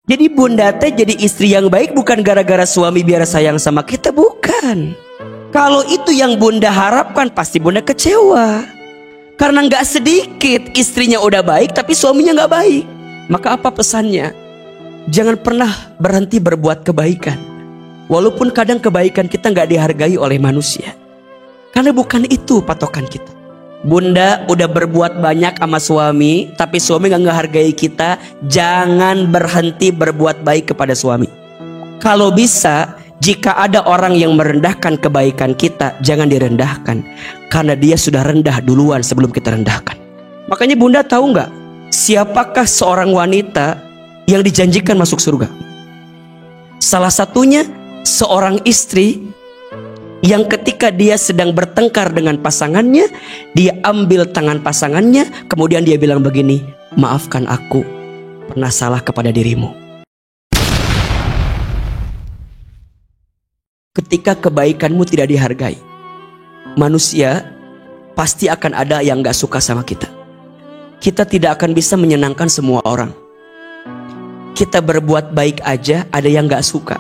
Jadi bunda teh jadi istri yang baik bukan gara-gara suami biar sayang sama kita, bukan. Kalau itu yang bunda harapkan pasti bunda kecewa. Karena nggak sedikit istrinya udah baik tapi suaminya nggak baik. Maka apa pesannya? Jangan pernah berhenti berbuat kebaikan. Walaupun kadang kebaikan kita nggak dihargai oleh manusia. Karena bukan itu patokan kita. Bunda udah berbuat banyak sama suami, tapi suami gak ngehargai kita. Jangan berhenti berbuat baik kepada suami. Kalau bisa, jika ada orang yang merendahkan kebaikan kita, jangan direndahkan. Karena dia sudah rendah duluan sebelum kita rendahkan. Makanya bunda tahu gak, siapakah seorang wanita yang dijanjikan masuk surga? Salah satunya seorang istri yang ketika dia sedang bertengkar dengan pasangannya, dia ambil tangan pasangannya, kemudian dia bilang begini, maafkan aku, pernah salah kepada dirimu. Ketika kebaikanmu tidak dihargai, manusia pasti akan ada yang gak suka sama kita. Kita tidak akan bisa menyenangkan semua orang. Kita berbuat baik aja ada yang gak suka.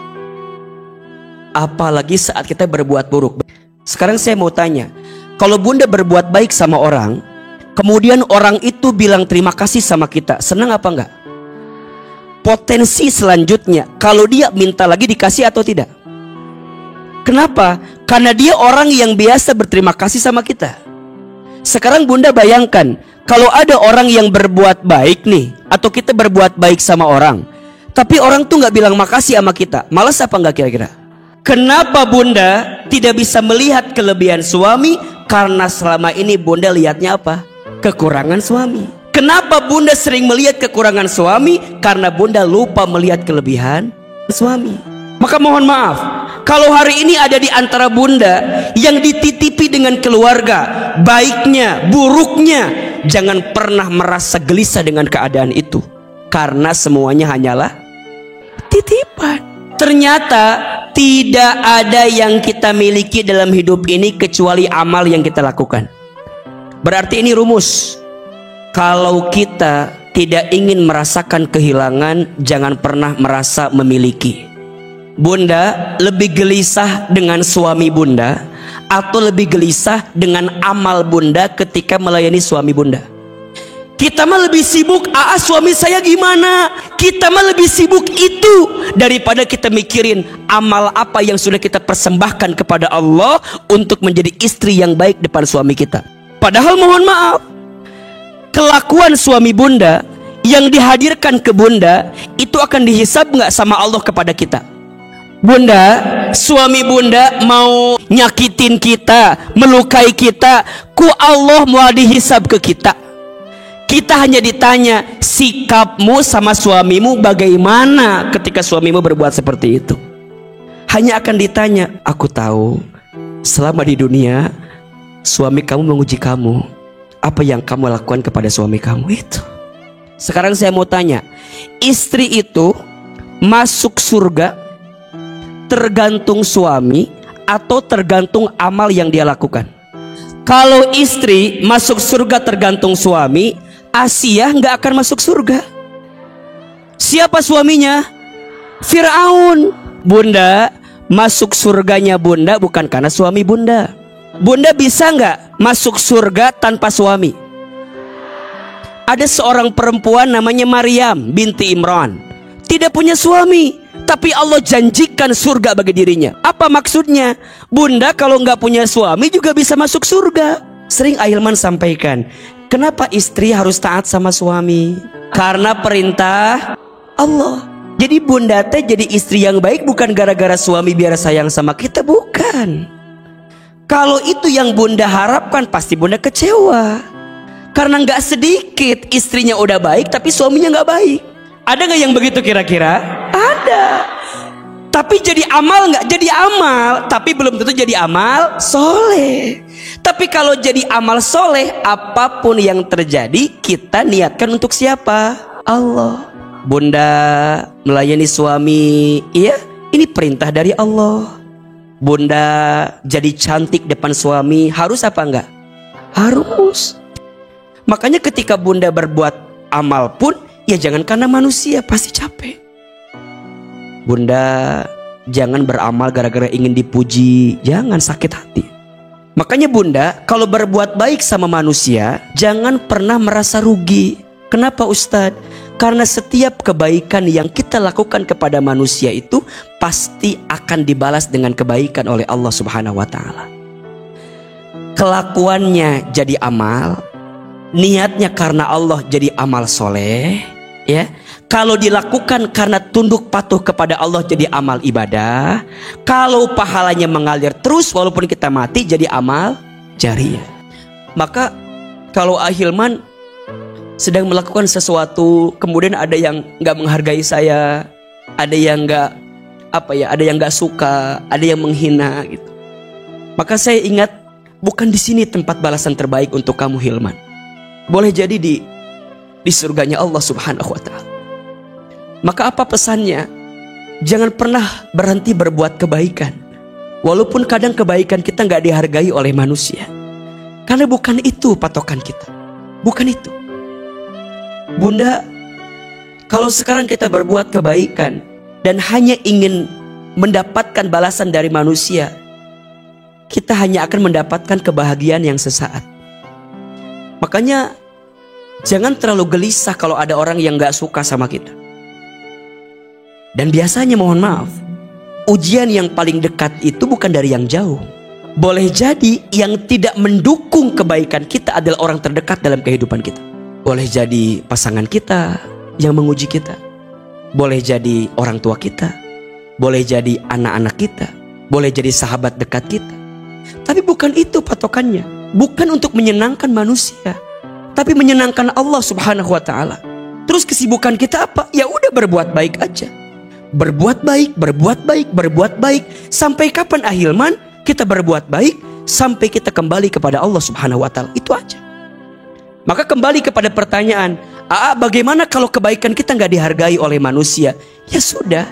Apalagi saat kita berbuat buruk. Sekarang saya mau tanya, kalau bunda berbuat baik sama orang, kemudian orang itu bilang terima kasih sama kita, senang apa enggak? Potensi selanjutnya, kalau dia minta lagi dikasih atau tidak? Kenapa? Karena dia orang yang biasa berterima kasih sama kita. Sekarang bunda bayangkan, kalau ada orang yang berbuat baik nih, atau kita berbuat baik sama orang, tapi orang tuh nggak bilang makasih sama kita, malas apa enggak kira-kira? Kenapa bunda tidak bisa melihat kelebihan suami? Karena selama ini bunda lihatnya apa? Kekurangan suami. Kenapa bunda sering melihat kekurangan suami? Karena bunda lupa melihat kelebihan suami. Maka mohon maaf, kalau hari ini ada di antara bunda yang dititipi dengan keluarga, baiknya, buruknya, jangan pernah merasa gelisah dengan keadaan itu. Karena semuanya hanyalah titipan. Ternyata tidak ada yang kita miliki dalam hidup ini kecuali amal yang kita lakukan. Berarti ini rumus. Kalau kita tidak ingin merasakan kehilangan, jangan pernah merasa memiliki. Bunda lebih gelisah dengan suami bunda atau lebih gelisah dengan amal bunda ketika melayani suami bunda? Kita mah lebih sibuk, suami saya gimana? Kita mah lebih sibuk itu daripada kita mikirin amal apa yang sudah kita persembahkan kepada Allah untuk menjadi istri yang baik depan suami kita. Padahal mohon maaf, kelakuan suami bunda yang dihadirkan ke bunda itu akan dihisab nggak sama Allah kepada kita? Bunda, suami bunda mau nyakitin kita, melukai kita, ku Allah mau dihisab ke kita. Kita hanya ditanya, sikapmu sama suamimu bagaimana ketika suamimu berbuat seperti itu. Hanya akan ditanya, aku tahu selama di dunia suami kamu menguji kamu, apa yang kamu lakukan kepada suami kamu itu. Sekarang saya mau tanya, istri itu masuk surga tergantung suami atau tergantung amal yang dia lakukan? Kalau istri masuk surga tergantung suami, Asia nggak akan masuk surga. Siapa suaminya? Fir'aun. Bunda masuk surganya bunda bukan karena suami bunda. Bunda bisa nggak masuk surga tanpa suami? Ada seorang perempuan namanya Maryam binti Imran, tidak punya suami, tapi Allah janjikan surga bagi dirinya. Apa maksudnya? Bunda kalau nggak punya suami juga bisa masuk surga. Sering Ahilman sampaikan, kenapa istri harus taat sama suami? Karena perintah Allah. Jadi bunda teh jadi istri yang baik bukan gara-gara suami biar sayang sama kita, bukan. Kalau itu yang bunda harapkan pasti bunda kecewa. Karena nggak sedikit istrinya udah baik tapi suaminya nggak baik. Ada nggak yang begitu kira-kira? Ada. Tapi jadi amal nggak? Jadi amal, tapi belum tentu jadi amal soleh. Tapi kalau jadi amal soleh, apapun yang terjadi kita niatkan untuk siapa? Allah. Bunda melayani suami, iya, ini perintah dari Allah. Bunda jadi cantik depan suami, harus apa enggak? Harus. Makanya ketika bunda berbuat amal pun, ya jangan karena manusia pasti capek. Bunda jangan beramal gara-gara ingin dipuji, jangan, sakit hati. Makanya Bunda, kalau berbuat baik sama manusia, jangan pernah merasa rugi. Kenapa Ustadz? Karena setiap kebaikan yang kita lakukan kepada manusia itu pasti akan dibalas dengan kebaikan oleh Allah Subhanahu wa Ta'ala. Kelakuannya jadi amal, niatnya karena Allah jadi amal soleh, ya. Kalau dilakukan karena tunduk patuh kepada Allah jadi amal ibadah. Kalau pahalanya mengalir terus walaupun kita mati jadi amal jariah. Maka kalau Ahilman sedang melakukan sesuatu, kemudian ada yang nggak menghargai saya, ada yang ada yang nggak suka, ada yang menghina gitu. Maka saya ingat, bukan di sini tempat balasan terbaik untuk kamu Hilman. Boleh jadi di surganya Allah Subhanahu wa Ta'ala. Maka apa pesannya? Jangan pernah berhenti berbuat kebaikan, walaupun kadang kebaikan kita nggak dihargai oleh manusia. Karena bukan itu patokan kita, bukan itu. Bunda, kalau sekarang kita berbuat kebaikan dan hanya ingin mendapatkan balasan dari manusia, kita hanya akan mendapatkan kebahagiaan yang sesaat. Makanya jangan terlalu gelisah kalau ada orang yang gak suka sama kita. Dan biasanya mohon maaf, ujian yang paling dekat itu bukan dari yang jauh. Boleh jadi yang tidak mendukung kebaikan kita adalah orang terdekat dalam kehidupan kita. Boleh jadi pasangan kita yang menguji kita, boleh jadi orang tua kita, boleh jadi anak-anak kita, boleh jadi sahabat dekat kita. Tapi bukan itu patokannya. Bukan untuk menyenangkan manusia, tapi menyenangkan Allah Subhanahu wa Ta'ala. Terus kesibukan kita apa? Ya udah, berbuat baik aja. Berbuat baik, berbuat baik, berbuat baik. Sampai kapan Ahilman kita berbuat baik? Sampai kita kembali kepada Allah Subhanahu wa Ta'ala. Itu aja. Maka kembali kepada pertanyaan, bagaimana kalau kebaikan kita nggak dihargai oleh manusia? Ya sudah,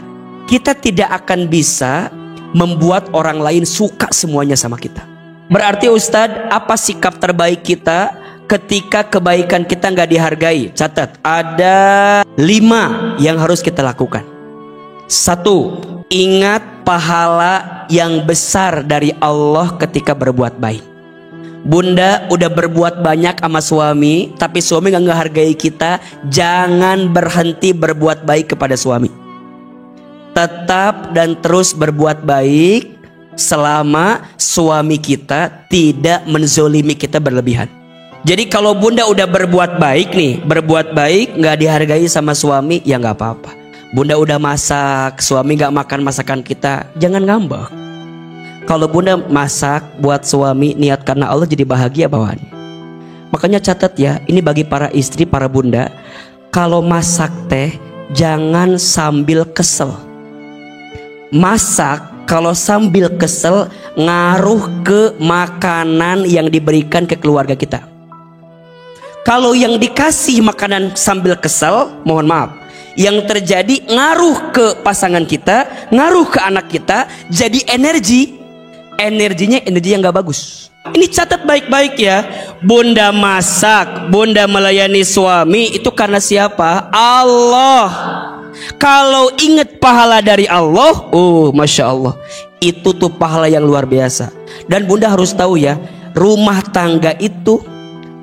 kita tidak akan bisa membuat orang lain suka semuanya sama kita. Berarti Ustadz, apa sikap terbaik kita ketika kebaikan kita nggak dihargai? Catat, ada 5 yang harus kita lakukan. 1, ingat pahala yang besar dari Allah ketika berbuat baik. Bunda udah berbuat banyak sama suami, tapi suami nggak ngehargai kita. Jangan berhenti berbuat baik kepada suami. Tetap dan terus berbuat baik selama suami kita tidak menzolimi kita berlebihan. Jadi kalau Bunda udah berbuat baik nih, berbuat baik nggak dihargai sama suami, ya nggak apa-apa. Bunda udah masak, suami gak makan masakan kita, jangan ngambek. Kalau Bunda masak buat suami niat karena Allah, jadi bahagia bawaannya. Makanya catat ya, ini bagi para istri, para bunda, kalau masak teh jangan sambil kesel. Masak kalau sambil kesel ngaruh ke makanan yang diberikan ke keluarga kita. Kalau yang dikasih makanan sambil kesel, mohon maaf, yang terjadi ngaruh ke pasangan kita, ngaruh ke anak kita, jadi energinya energi yang gak bagus. Ini catat baik-baik ya. Bunda masak, Bunda melayani suami, itu karena siapa? Allah. Kalau ingat pahala dari Allah, Masya Allah, itu tuh pahala yang luar biasa. Dan Bunda harus tahu ya, rumah tangga itu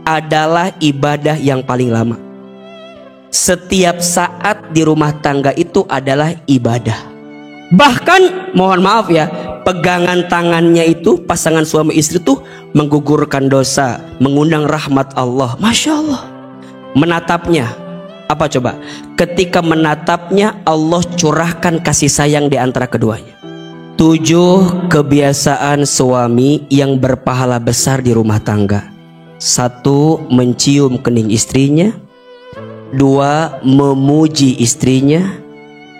adalah ibadah yang paling lama. Setiap saat di rumah tangga itu adalah ibadah. Bahkan mohon maaf ya, pegangan tangannya itu pasangan suami istri tuh menggugurkan dosa, mengundang rahmat Allah. Masya Allah. Menatapnya, apa coba? Ketika menatapnya, Allah curahkan kasih sayang di antara keduanya. 7 kebiasaan suami yang berpahala besar di rumah tangga. 1, mencium kening istrinya. 2, memuji istrinya.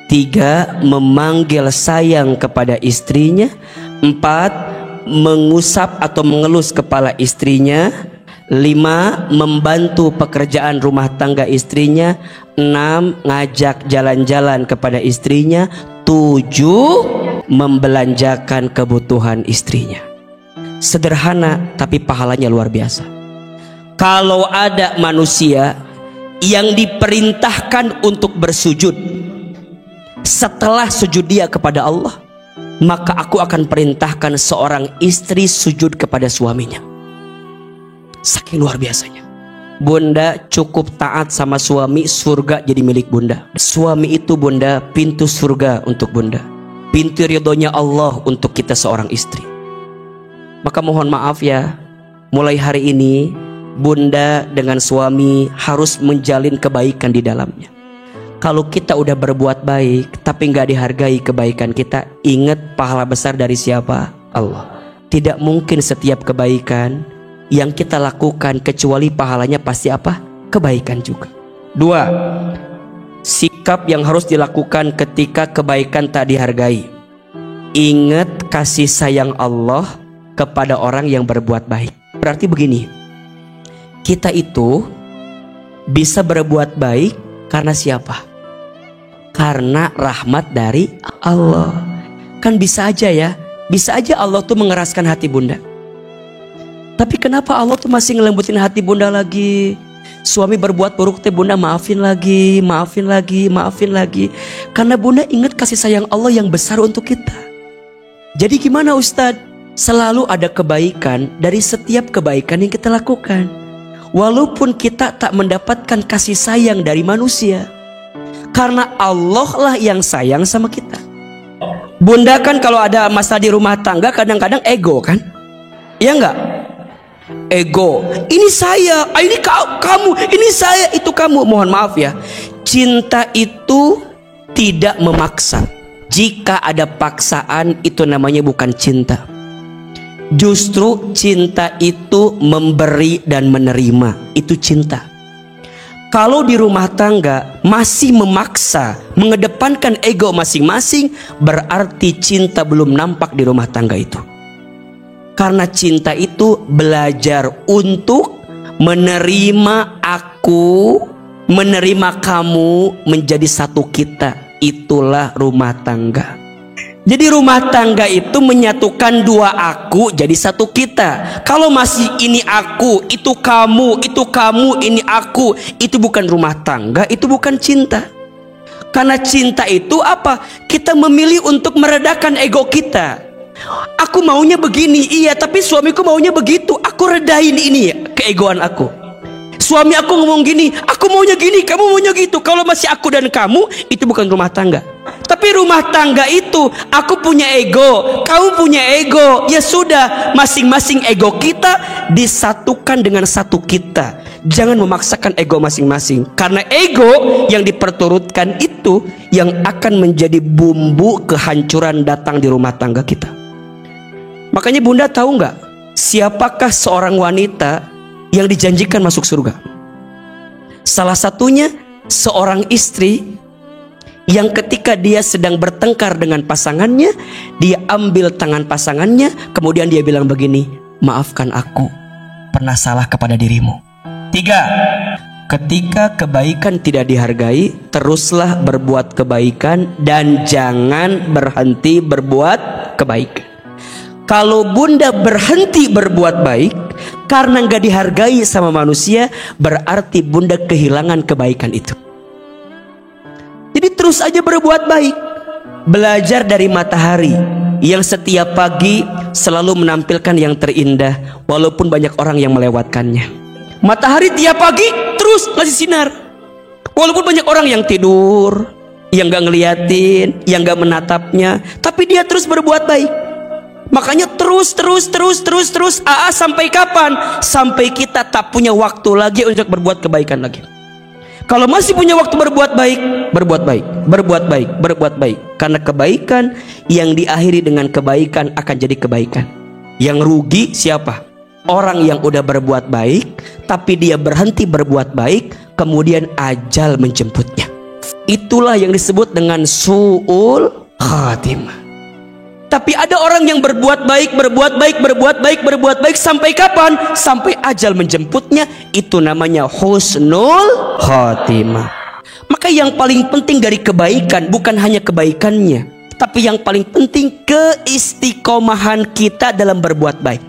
3, memanggil sayang kepada istrinya. 4, mengusap atau mengelus kepala istrinya. 5, membantu pekerjaan rumah tangga istrinya. 6, ngajak jalan-jalan kepada istrinya. 7, membelanjakan kebutuhan istrinya. Sederhana tapi pahalanya luar biasa. Kalau ada manusia yang diperintahkan untuk bersujud setelah sujud dia kepada Allah, maka aku akan perintahkan seorang istri sujud kepada suaminya. Saking luar biasanya. Bunda cukup taat sama suami, surga jadi milik bunda. Suami itu bunda, pintu surga untuk bunda, pintu ridhonya Allah untuk kita seorang istri. Maka mohon maaf ya, mulai hari ini bunda dengan suami harus menjalin kebaikan di dalamnya. Kalau kita udah berbuat baik tapi nggak dihargai kebaikan kita, ingat pahala besar dari siapa? Allah. Tidak mungkin setiap kebaikan yang kita lakukan kecuali pahalanya pasti apa? Kebaikan juga. 2. Sikap yang harus dilakukan ketika kebaikan tak dihargai. Ingat kasih sayang Allah kepada orang yang berbuat baik. Berarti begini, kita itu bisa berbuat baik karena siapa? Karena rahmat dari Allah. Kan bisa aja ya, bisa aja Allah tuh mengeraskan hati bunda. Tapi kenapa Allah tuh masih ngelembutin hati bunda lagi? Suami berbuat buruk teh bunda maafin lagi, maafin lagi, maafin lagi. Karena bunda ingat kasih sayang Allah yang besar untuk kita. Jadi gimana Ustadz? Selalu ada kebaikan dari setiap kebaikan yang kita lakukan. Walaupun kita tak mendapatkan kasih sayang dari manusia, karena Allah lah yang sayang sama kita. Bunda kan kalau ada masalah di rumah tangga kadang-kadang ego kan? Iya enggak? Ego, ini saya, ini kamu, ini saya, itu kamu. Mohon maaf ya, cinta itu tidak memaksa. Jika ada paksaan itu namanya bukan cinta. Justru cinta itu memberi dan menerima, itu cinta. Kalau di rumah tangga masih memaksa, mengedepankan ego masing-masing, berarti cinta belum nampak di rumah tangga itu. Karena cinta itu belajar untuk menerima aku, menerima kamu menjadi satu kita. Itulah rumah tangga. Jadi rumah tangga itu menyatukan dua aku jadi satu kita. Kalau masih ini aku, itu kamu, ini aku, itu bukan rumah tangga, itu bukan cinta. Karena cinta itu apa? Kita memilih untuk meredakan ego kita. Aku maunya begini, iya, tapi suamiku maunya begitu. Aku redain ini ya, keegoan aku. Suami aku ngomong gini, aku maunya gini, kamu maunya gitu. Kalau masih aku dan kamu, itu bukan rumah tangga. Tapi rumah tangga itu, aku punya ego, kamu punya ego. Ya sudah, masing-masing ego kita disatukan dengan satu kita. Jangan memaksakan ego masing-masing. Karena ego yang diperturutkan itu yang akan menjadi bumbu kehancuran datang di rumah tangga kita. Makanya bunda tahu nggak, siapakah seorang wanita yang dijanjikan masuk surga? Salah satunya seorang istri yang ketika dia sedang bertengkar dengan pasangannya, dia ambil tangan pasangannya, kemudian dia bilang begini, maafkan aku, pernah salah kepada dirimu. 3. Ketika kebaikan tidak dihargai, teruslah berbuat kebaikan dan jangan berhenti berbuat kebaikan. Kalau bunda berhenti berbuat baik karena nggak dihargai sama manusia, berarti bunda kehilangan kebaikan itu. Jadi terus aja berbuat baik. Belajar dari matahari yang setiap pagi selalu menampilkan yang terindah, walaupun banyak orang yang melewatkannya. Matahari tiap pagi terus ngasih sinar, walaupun banyak orang yang tidur, yang nggak ngeliatin, yang nggak menatapnya, tapi dia terus berbuat baik. Makanya terus sampai kapan? Sampai kita tak punya waktu lagi untuk berbuat kebaikan lagi. Kalau masih punya waktu berbuat baik, berbuat baik, berbuat baik, berbuat baik. Karena kebaikan yang diakhiri dengan kebaikan akan jadi kebaikan. Yang rugi siapa? Orang yang udah berbuat baik tapi dia berhenti berbuat baik, kemudian ajal menjemputnya. Itulah yang disebut dengan su'ul khatimah. Tapi ada orang yang berbuat baik sampai kapan? Sampai ajal menjemputnya. Itu namanya husnul khatimah. Maka yang paling penting dari kebaikan bukan hanya kebaikannya, tapi yang paling penting keistiqomahan kita dalam berbuat baik.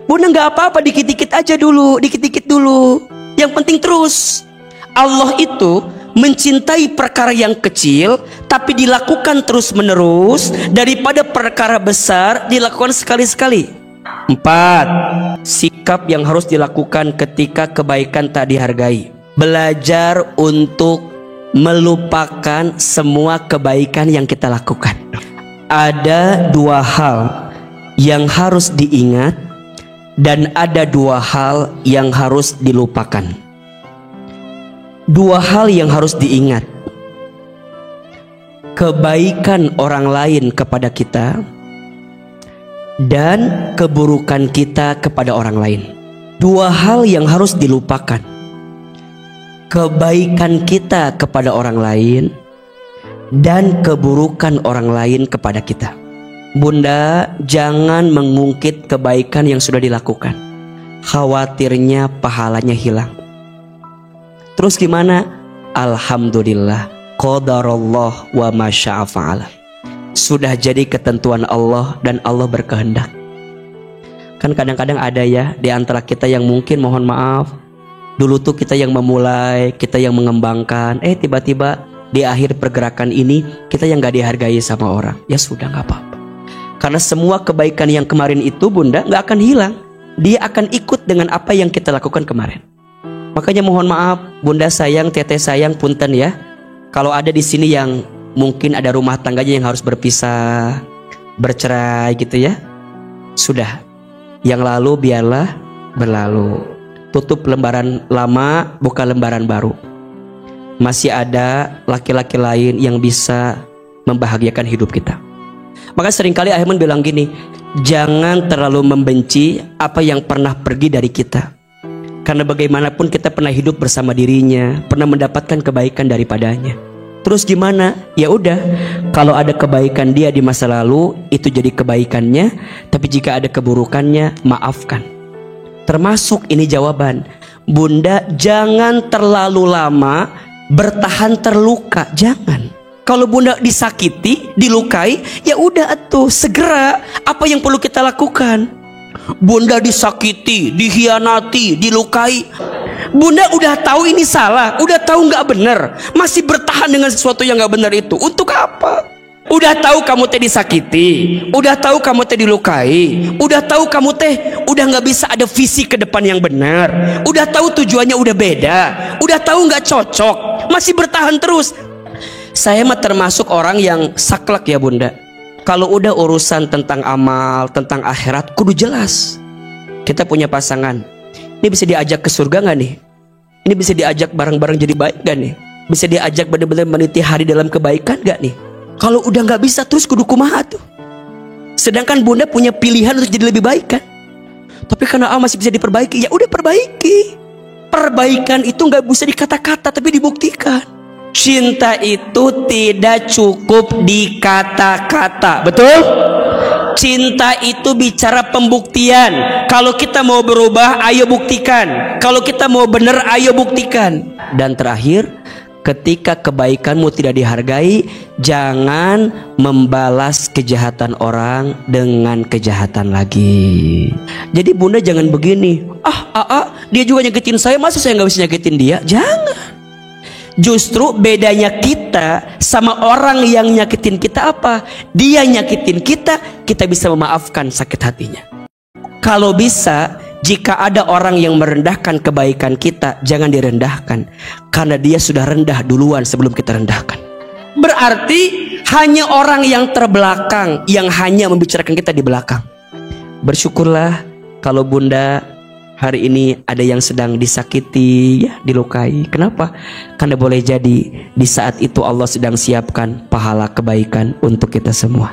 Bunda nggak apa-apa, dikit-dikit aja dulu, dikit-dikit dulu. Yang penting terus. Allah itu mencintai perkara yang kecil tapi dilakukan terus menerus daripada perkara besar dilakukan sekali-sekali. 4. Sikap yang harus dilakukan ketika kebaikan tak dihargai. Belajar untuk melupakan semua kebaikan yang kita lakukan. Ada 2 hal yang harus diingat dan ada 2 hal yang harus dilupakan. 2 hal yang harus diingat: kebaikan orang lain kepada kita dan keburukan kita kepada orang lain. 2 hal yang harus dilupakan: kebaikan kita kepada orang lain dan keburukan orang lain kepada kita. Bunda, jangan mengungkit kebaikan yang sudah dilakukan, khawatirnya pahalanya hilang. Terus gimana? Alhamdulillah, qadarullah wa masya'a fa'ala. Sudah jadi ketentuan Allah dan Allah berkehendak. Kan kadang-kadang ada ya di antara kita yang mungkin, mohon maaf, dulu tuh kita yang memulai, kita yang mengembangkan, tiba-tiba di akhir pergerakan ini kita yang gak dihargai sama orang. Ya sudah, gak apa-apa. Karena semua kebaikan yang kemarin itu, Bunda, gak akan hilang. Dia akan ikut dengan apa yang kita lakukan kemarin. Makanya mohon maaf, Bunda sayang, Teteh sayang, punten ya. Kalau ada di sini yang mungkin ada rumah tangganya yang harus berpisah, bercerai gitu ya, sudah, yang lalu biarlah berlalu. Tutup lembaran lama, buka lembaran baru. Masih ada laki-laki lain yang bisa membahagiakan hidup kita. Maka seringkali Ahilman bilang gini, jangan terlalu membenci apa yang pernah pergi dari kita. Karena bagaimanapun kita pernah hidup bersama dirinya, pernah mendapatkan kebaikan daripadanya. Terus gimana? Ya udah, kalau ada kebaikan dia di masa lalu, itu jadi kebaikannya. Tapi jika ada keburukannya, maafkan. Termasuk ini jawaban, Bunda, jangan terlalu lama bertahan terluka. Jangan. Kalau Bunda disakiti, dilukai, ya udah atuh, segera apa yang perlu kita lakukan. Bunda disakiti, dihianati, dilukai, Bunda udah tahu ini salah, udah tahu nggak benar, masih bertahan dengan sesuatu yang nggak benar itu. Untuk apa? Udah tahu kamu teh disakiti, udah tahu kamu teh dilukai, udah tahu kamu teh udah nggak bisa ada visi ke depan yang benar, udah tahu tujuannya udah beda, udah tahu nggak cocok, masih bertahan terus. Saya mah termasuk orang yang saklek ya Bunda. Kalau udah urusan tentang amal, tentang akhirat, kudu jelas. Kita punya pasangan, ini bisa diajak ke surga gak nih? Ini bisa diajak bareng-bareng jadi baik gak nih? Bisa diajak benar-benar meniti hari dalam kebaikan gak nih? Kalau udah gak bisa, terus kudu kumaha tuh. Sedangkan Bunda punya pilihan untuk jadi lebih baik kan? Tapi karena masih bisa diperbaiki, ya udah perbaiki. Perbaikan itu gak bisa dikata-kata, tapi dibuktikan. Cinta itu tidak cukup di kata-kata, betul? Cinta itu bicara pembuktian. Kalau kita mau berubah, ayo buktikan. Kalau kita mau benar, ayo buktikan. Dan terakhir, ketika kebaikanmu tidak dihargai, jangan membalas kejahatan orang dengan kejahatan lagi. Jadi Bunda jangan begini, dia juga nyakitin saya, masa saya nggak bisa nyakitin dia? Jangan. Justru bedanya kita sama orang yang nyakitin kita apa? Dia nyakitin kita, kita bisa memaafkan sakit hatinya. Kalau bisa, jika ada orang yang merendahkan kebaikan kita, jangan direndahkan. Karena dia sudah rendah duluan sebelum kita rendahkan. Berarti hanya orang yang terbelakang yang hanya membicarakan kita di belakang. Bersyukurlah kalau Bunda hari ini ada yang sedang disakiti, ya, dilukai. Kenapa? Karena boleh jadi di saat itu Allah sedang siapkan pahala kebaikan untuk kita semua.